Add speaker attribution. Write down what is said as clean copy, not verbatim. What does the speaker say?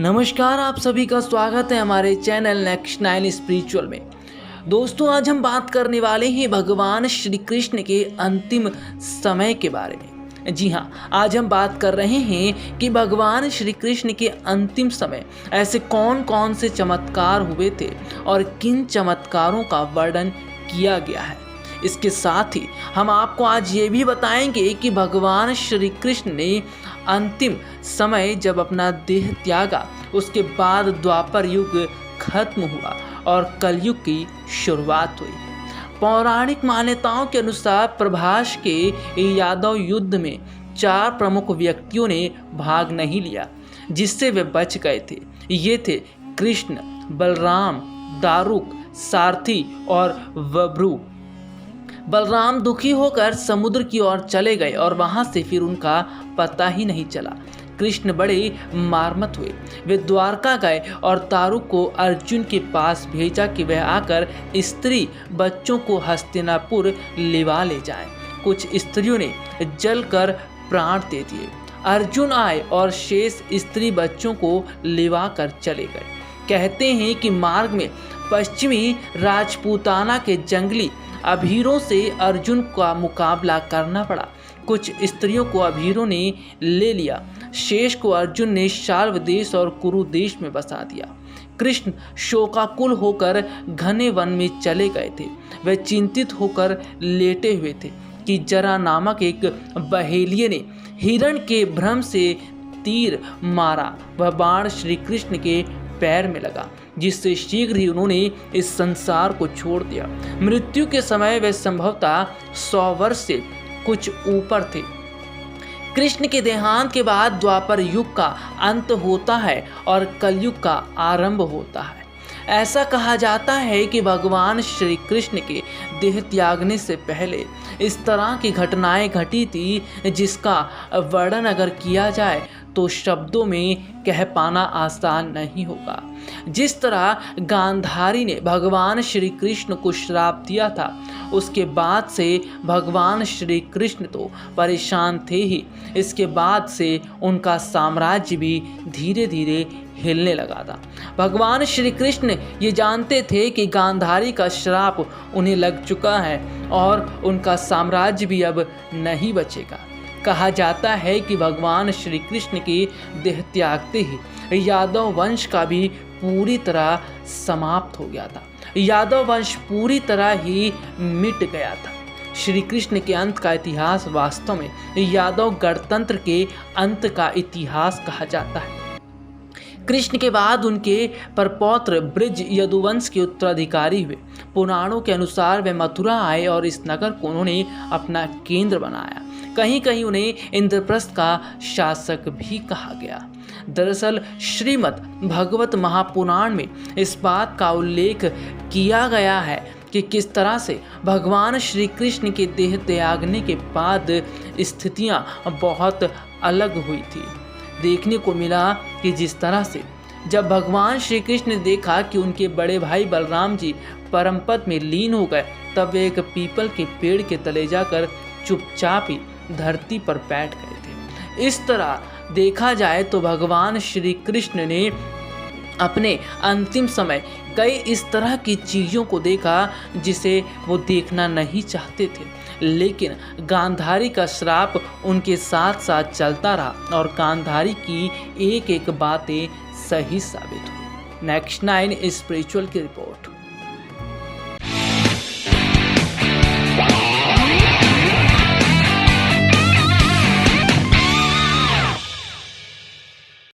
Speaker 1: नमस्कार, आप सभी का स्वागत है हमारे चैनल नेक्स्ट 9 स्पिरिचुअल में। दोस्तों, आज हम बात करने वाले हैं भगवान श्री कृष्ण के अंतिम समय के बारे में। जी हाँ, आज हम बात कर रहे हैं कि भगवान श्री कृष्ण के अंतिम समय ऐसे कौन कौन से चमत्कार हुए थे और किन चमत्कारों का वर्णन किया गया है। इसके साथ ही हम आपको आज ये भी बताएंगे कि भगवान श्री कृष्ण ने अंतिम समय जब अपना देह त्यागा, उसके बाद द्वापर युग खत्म हुआ और कलयुग की शुरुआत हुई। पौराणिक मान्यताओं के अनुसार प्रभास के यादव युद्ध में 4 प्रमुख व्यक्तियों ने भाग नहीं लिया, जिससे वे बच गए थे। ये थे कृष्ण, बलराम, दारुक, सारथी और वभ्रु। बलराम दुखी होकर समुद्र की ओर चले गए और वहां से फिर उनका पता ही नहीं चला। कृष्ण बड़े मर्माहत हुए। वे द्वारका गए और दारुक को अर्जुन के पास भेजा कि वह आकर स्त्री बच्चों को हस्तिनापुर लिवा ले जाए। कुछ स्त्रियों ने जलकर प्राण दे दिए। अर्जुन आए और शेष स्त्री बच्चों को लिवा कर चले गए। कहते हैं कि मार्ग में पश्चिमी राजपूताना के जंगली अभीरों से अर्जुन का मुकाबला करना पड़ा। कुछ स्त्रियों को अभीरों ने ले लिया, शेष को अर्जुन ने शाल्व देश और कुरु देश में बसा दिया। कृष्ण शोकाकुल होकर घने वन में चले गए थे। वे चिंतित होकर लेटे हुए थे कि जरा नामक एक बहेलिये ने हिरण के भ्रम से तीर मारा। वह बाण श्री कृष्ण के पैर में लगा, जिससे शीघ्र ही उन्होंने इस संसार को छोड़ दिया। मृत्यु के समय वे संभवतः 100 वर्ष से कुछ ऊपर थे। कृष्ण के देहांत के बाद द्वापर युग का अंत होता है और कलयुग का आरंभ होता है। ऐसा कहा जाता है कि भगवान श्री कृष्ण के देह त्यागने से पहले इस तरह की घटनाएं घटी थी, जिसका वर्णन अगर किया जाए तो शब्दों में कह पाना आसान नहीं होगा। जिस तरह गांधारी ने भगवान श्री कृष्ण को श्राप दिया था, उसके बाद से भगवान श्री कृष्ण तो परेशान थे ही, इसके बाद से उनका साम्राज्य भी धीरे धीरे हिलने लगा था। भगवान श्री कृष्ण ये जानते थे कि गांधारी का श्राप उन्हें लग चुका है और उनका साम्राज्य भी अब नहीं बचेगा। कहा जाता है कि भगवान श्री कृष्ण के देह त्यागते ही यादव वंश का भी पूरी तरह समाप्त हो गया था। यादव वंश पूरी तरह ही मिट गया था। श्री कृष्ण के अंत का इतिहास वास्तव में यादव गणतंत्र के अंत का इतिहास कहा जाता है। कृष्ण के बाद उनके परपौत्र ब्रज यदुवंश के उत्तराधिकारी हुए। पुराणों के अनुसार वे मथुरा आए और इस नगर को उन्होंने अपना केंद्र बनाया। कहीं कहीं उन्हें इंद्रप्रस्थ का शासक भी कहा गया। दरअसल श्रीमद् भगवत महापुराण में इस बात का उल्लेख किया गया है कि किस तरह से भगवान श्री कृष्ण के देह त्यागने के बाद स्थितियां बहुत अलग हुई थी। देखने को मिला कि जिस तरह से जब भगवान श्री कृष्ण ने देखा कि उनके बड़े भाई बलराम जी परम पद में लीन हो गए, तब वे एक पीपल के पेड़ के तले जाकर चुपचाप ही धरती पर बैठ गए थे। इस तरह देखा जाए तो भगवान श्री कृष्ण ने अपने अंतिम समय कई इस तरह की चीज़ों को देखा जिसे वो देखना नहीं चाहते थे, लेकिन गांधारी का श्राप उनके साथ साथ चलता रहा और गांधारी की एक एक बातें सही साबित हुई। नेक्स्ट 9 स्पिरिचुअल की रिपोर्ट।